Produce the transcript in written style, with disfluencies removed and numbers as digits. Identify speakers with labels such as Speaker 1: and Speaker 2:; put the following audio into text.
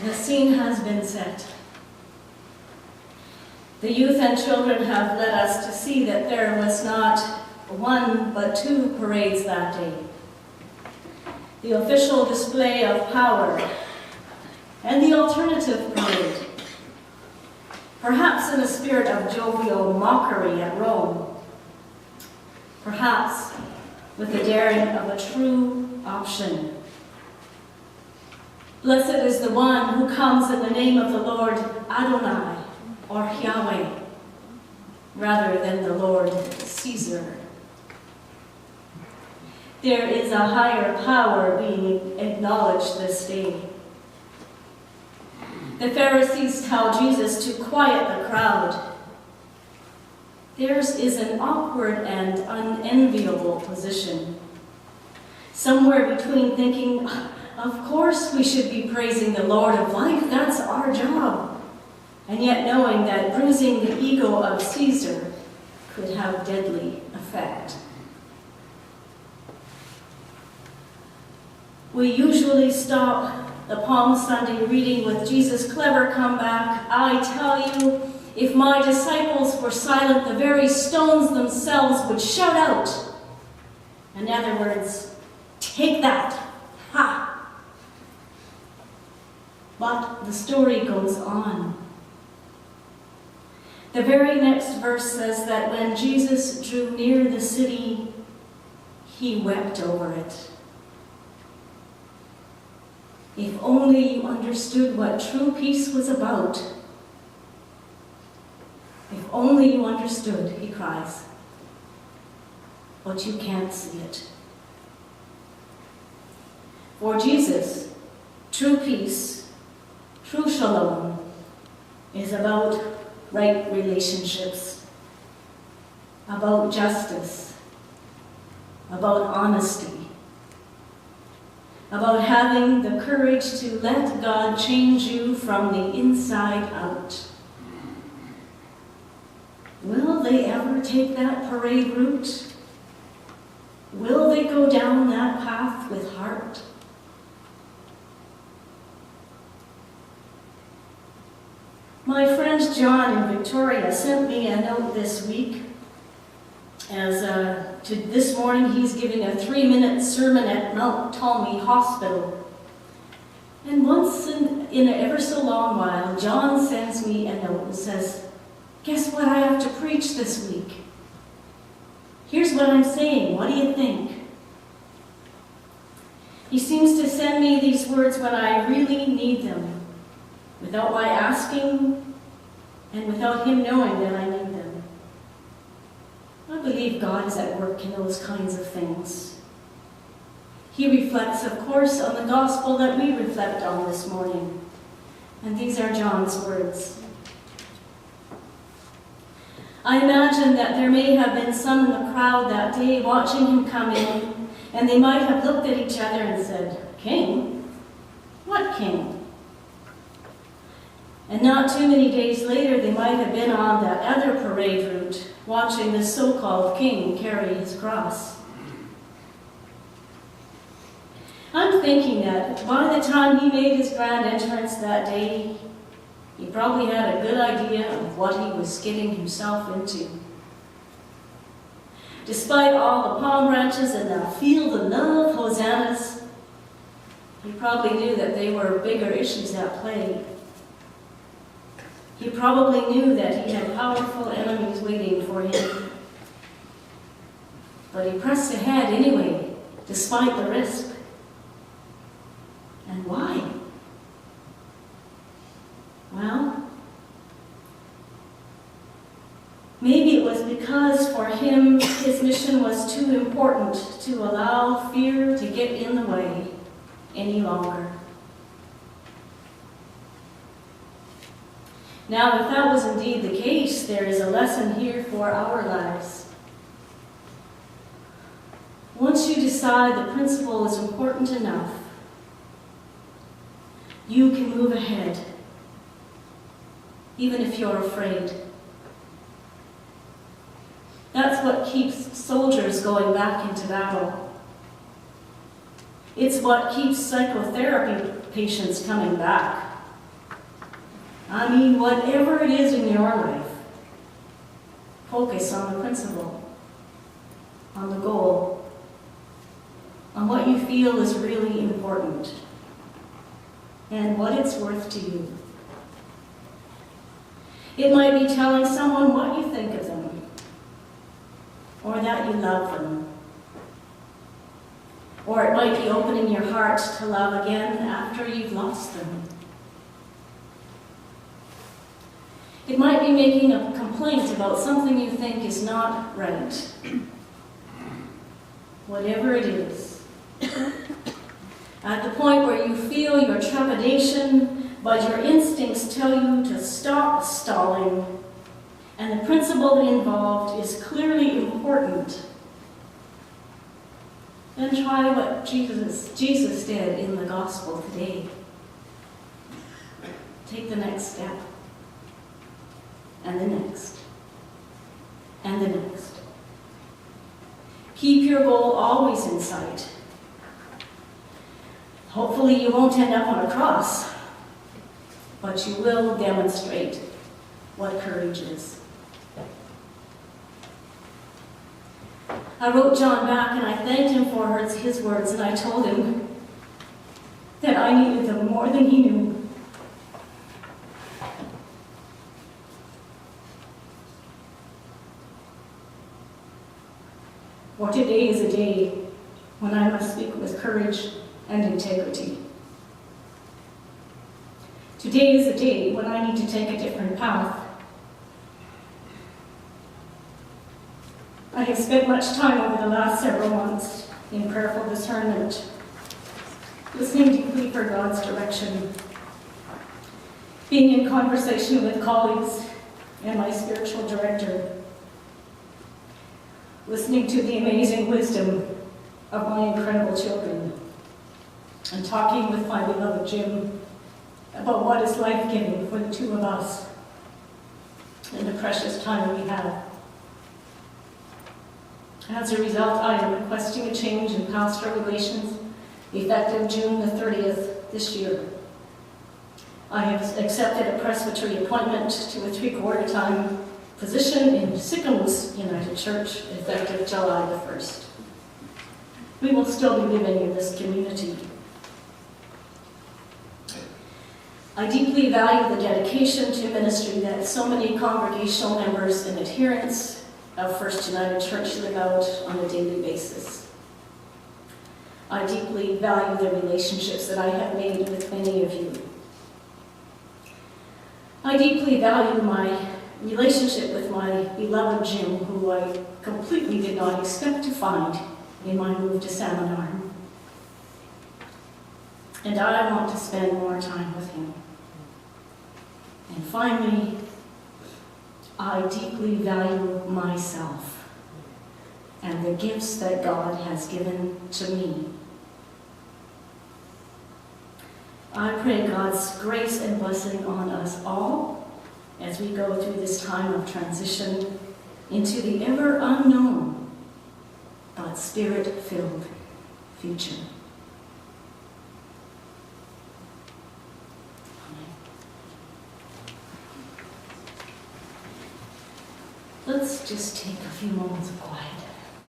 Speaker 1: The scene has been set. The youth and children have led us to see that there was not one but two parades that day. The official display of power and the alternative parade, perhaps in a spirit of jovial mockery at Rome, perhaps with the daring of a true option. Blessed is the one who comes in the name of the Lord Adonai, or Yahweh, rather than the Lord Caesar. There is a higher power being acknowledged this day. The Pharisees tell Jesus to quiet the crowd. Theirs is an awkward and unenviable position, somewhere between thinking, of course we should be praising the Lord of life, that's our job, and yet knowing that bruising the ego of Caesar could have deadly effect. We usually stop the Palm Sunday reading with Jesus' clever comeback, I tell you, if my disciples were silent, the very stones themselves would shout out. In other words, take that, ha! But the story goes on. The very next verse says that when Jesus drew near the city, he wept over it. If only you understood what true peace was about. If only you understood, he cries. But you can't see it. For Jesus, true peace, true shalom, is about right relationships, about justice, about honesty, about having the courage to let God change you from the inside out. Will they ever take that parade route? Will they go down that path with heart? My friend John in Victoria sent me a note this week. This morning he's giving a 3-minute sermon at Mount Talmy Hospital. And once in a ever so long while, John sends me a note and says, guess what I have to preach this week? Here's what I'm saying. What do you think? He seems to send me these words when I really need them, without my asking and without him knowing that I need them. I believe God is at work in those kinds of things. He reflects, of course, on the gospel that we reflect on this morning. And these are John's words. I imagine that there may have been some in the crowd that day watching him come in, and they might have looked at each other and said, King? What king? And not too many days later, they might have been on that other parade route, watching this so-called king carry his cross. I'm thinking that by the time he made his grand entrance that day, he probably had a good idea of what he was getting himself into. Despite all the palm branches and the field of love hosannas, he probably knew that they were bigger issues at play. He probably knew that he had powerful enemies waiting for him. But he pressed ahead anyway, despite the risk. And why? Well, maybe it was because for him, his mission was too important to allow fear to get in the way any longer. Now, if that was indeed the case, there is a lesson here for our lives. Once you decide the principle is important enough, you can move ahead, even if you're afraid. That's what keeps soldiers going back into battle. It's what keeps psychotherapy patients coming back. I mean, whatever it is in your life, focus on the principle, on the goal, on what you feel is really important, and what it's worth to you. It might be telling someone what you think of them, or that you love them. Or it might be opening your heart to love again after you've lost them. It might be making a complaint about something you think is not right. Whatever it is. At the point where you feel your trepidation, but your instincts tell you to stop stalling, and the principle involved is clearly important, then try what Jesus did in the gospel today. Take the next step, and the next, and the next. Keep your goal always in sight. Hopefully you won't end up on a cross, but you will demonstrate what courage is. I wrote John back and I thanked him for his words, and I told him that I needed them more than he knew. For today is a day when I must speak with courage and integrity. Today is a day when I need to take a different path. I have spent much time over the last several months in prayerful discernment, listening deeply for God's direction, being in conversation with colleagues and my spiritual director, listening to the amazing wisdom of my incredible children, and talking with my beloved Jim about what is life-giving for the two of us in the precious time we have. As a result, I am requesting a change in pastoral relations effective June the 30th this year. I have accepted a presbytery appointment to a 3/4 time position in Sicamous United Church effective July the 1st. We will still be living in this community. I deeply value the dedication to ministry that so many congregational members and adherents of First United Church live out on a daily basis. I deeply value the relationships that I have made with many of you. I deeply value my relationship with my beloved Jim, who I completely did not expect to find in my move to Salmon Arm. And I want to spend more time with him. And finally, I deeply value myself and the gifts that God has given to me. I pray God's grace and blessing on us all as we go through this time of transition into the ever unknown but spirit-filled future. Let's just take a few moments of quiet.